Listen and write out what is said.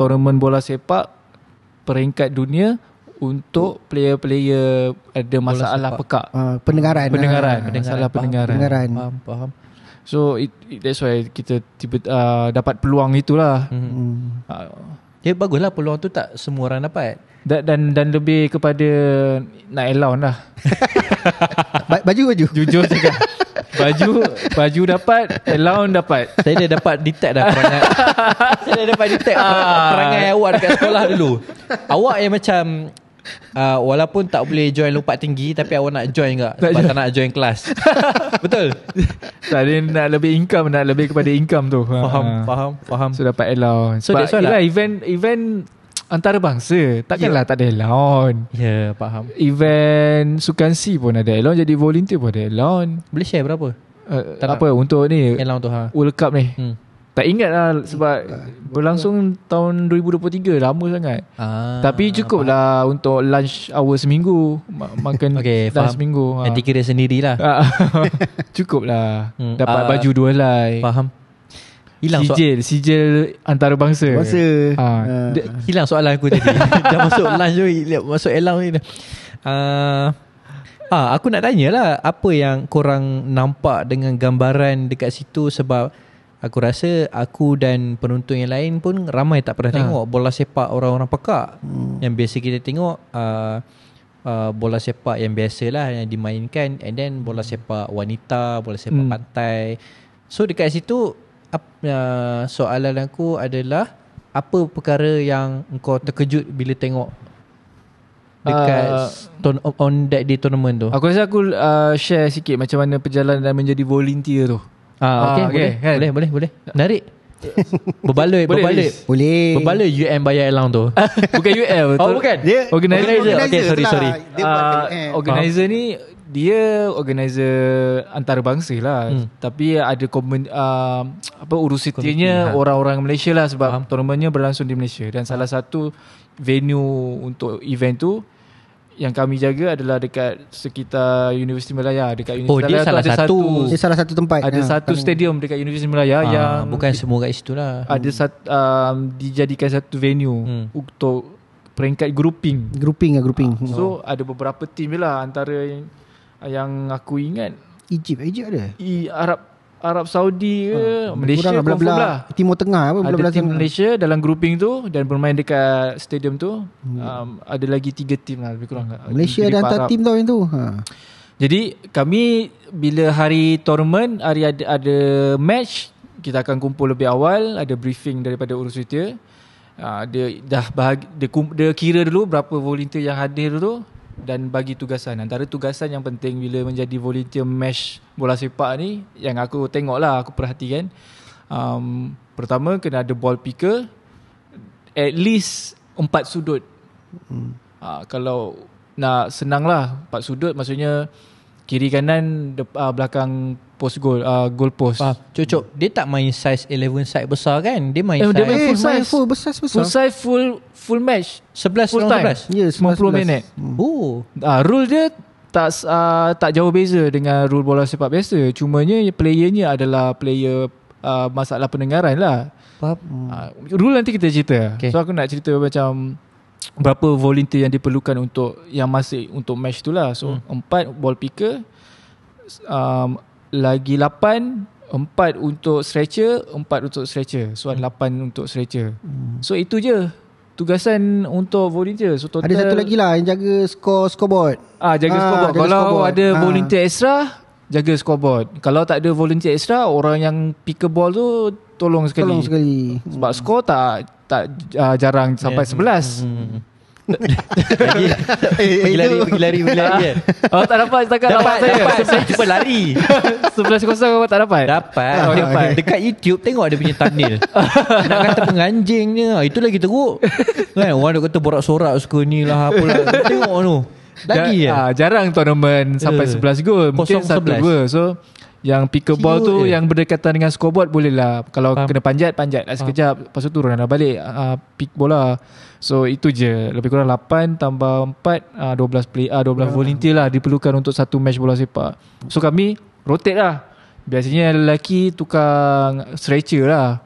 tournament bola sepak peringkat dunia untuk player-player ada masalah pekak. Pendengaran. Masalah pendengaran. Faham. So that's why kita dapat peluang itulah. Baguslah peluang tu tak semua orang dapat. Dan lebih kepada nak allowance lah. Baju Jujur cakap, baju dapat, allowance dapat. Saya dah dapat detect dah perangai. Saya dah dapat detect perangai awak dekat sekolah dulu. Awak yang macam walaupun tak boleh join lompat tinggi, tapi awak nak join tak? Sebab tak nak join kelas. Betul? Tak, dia nak lebih income, nak lebih kepada income tu. Faham. So dapat allowance. So that's why lah, event antarabangsa takkanlah tak ada allowance. Ya, faham. Event sukansi pun ada allowance, jadi volunteer pun ada allowance. Boleh share berapa? Apa untuk ni allowance tu World Cup ni? Tak ingat lah sebab berlangsung tahun 2023, lama sangat. Tapi cukup lah untuk lunch hour seminggu, makan lunch seminggu. Nanti kira sendirilah. Cukup lah. Dapat baju 2 helai. Faham. Hilang sijil antarabangsa. Hilang soalan aku tadi. Dah masuk lunch tu, masuk allowance ni. Aku nak tanya lah, apa yang korang nampak dengan gambaran dekat situ? Sebab aku rasa aku dan penonton yang lain pun ramai tak pernah tengok bola sepak orang-orang pekak. Yang biasa kita tengok bola sepak yang biasalah yang dimainkan, and then bola sepak wanita, bola sepak pantai. So dekat situ soalan aku adalah, apa perkara yang kau terkejut bila tengok dekat on that day tournament tu? Aku rasa aku share sikit macam mana perjalanan menjadi volunteer tu. Boleh. Menarik. Berbaloi. Berbaloi UM bayar allowance tu. Bukan UM. Bukan. Dia organizer. Okay, sorry. Organizer ni dia organizer antarabangsa lah. Tapi ada urusitinya orang-orang Malaysia lah, sebab tournamentnya berlangsung di Malaysia. Dan salah satu venue untuk event tu yang kami jaga adalah dekat sekitar Universiti Malaya. Dekat Universiti Malaya dia salah satu tempat. Ada satu stadium dekat Universiti Malaya yang bukan semua kat situ lah. Ada dijadikan satu venue untuk peringkat grouping. So ada beberapa tim lah, antara yang aku ingat Egypt ada. Arab Saudi ke Malaysia confirm lah. Timur Tengah apa, ada tim Malaysia dalam grouping tu dan bermain dekat stadium tu. Ada lagi 3 tim lah lebih kurang. Malaysia ada hantar tim tau yang tu. Jadi kami bila hari tournament, hari ada match, kita akan kumpul lebih awal, ada briefing daripada urusitier. Dia kira dulu berapa volunteer yang hadir tu dan bagi tugasan. Antara tugasan yang penting bila menjadi volunteer match bola sepak ni, yang aku tengok lah, aku perhatikan, pertama kena ada ball picker at least 4 sudut. Kalau nak senang lah, 4 sudut maksudnya kiri kanan belakang post goal, goal post. Cocok. Dia tak main size 11 side besar kan? Dia main full besar. Full size, full match. 11 full time. 90 minit. Rule dia tak jauh beza dengan rule bola sepak biasa. Cumanya playernya adalah player masalah pendengaran lah. Rule nanti kita cerita. So aku nak cerita macam berapa volunteer yang diperlukan untuk yang masih untuk match tu lah. So 4 ball picker, lagi 8, 4 untuk stretcher, 4 untuk stretcher. So 8 untuk stretcher. So itu je tugasan untuk volunteer. So total ada satu lagi lah yang jaga scoreboard. Jaga scoreboard. Kalau ada volunteer extra, jaga scoreboard. Kalau tak ada volunteer extra, orang yang pick ball tu tolong sekali. Sebab skor tak jarang sampai 11. Pergi lari kan? Tak dapat saya cuba lari 11-0 awak tak dapat? Dapat. Dekat YouTube tengok ada punya thumbnail. Nak kata penganjingnya, itu lagi teruk kan? Orang dia kata borak-sorak suka ni lah apalah. Tengok tu lagi jarang tournament sampai 11 gol. Mungkin 1-2. So yang pick ball tu yang berdekatan dengan scoreboard boleh lah. Kalau kena panjat lah sekejap, lepas tu turun dah balik pick bola. So itu je, lebih kurang 8 tambah 4 12 volunteer lah diperlukan untuk satu match bola sepak. So kami rotate lah. Biasanya lelaki tukang stretcher lah.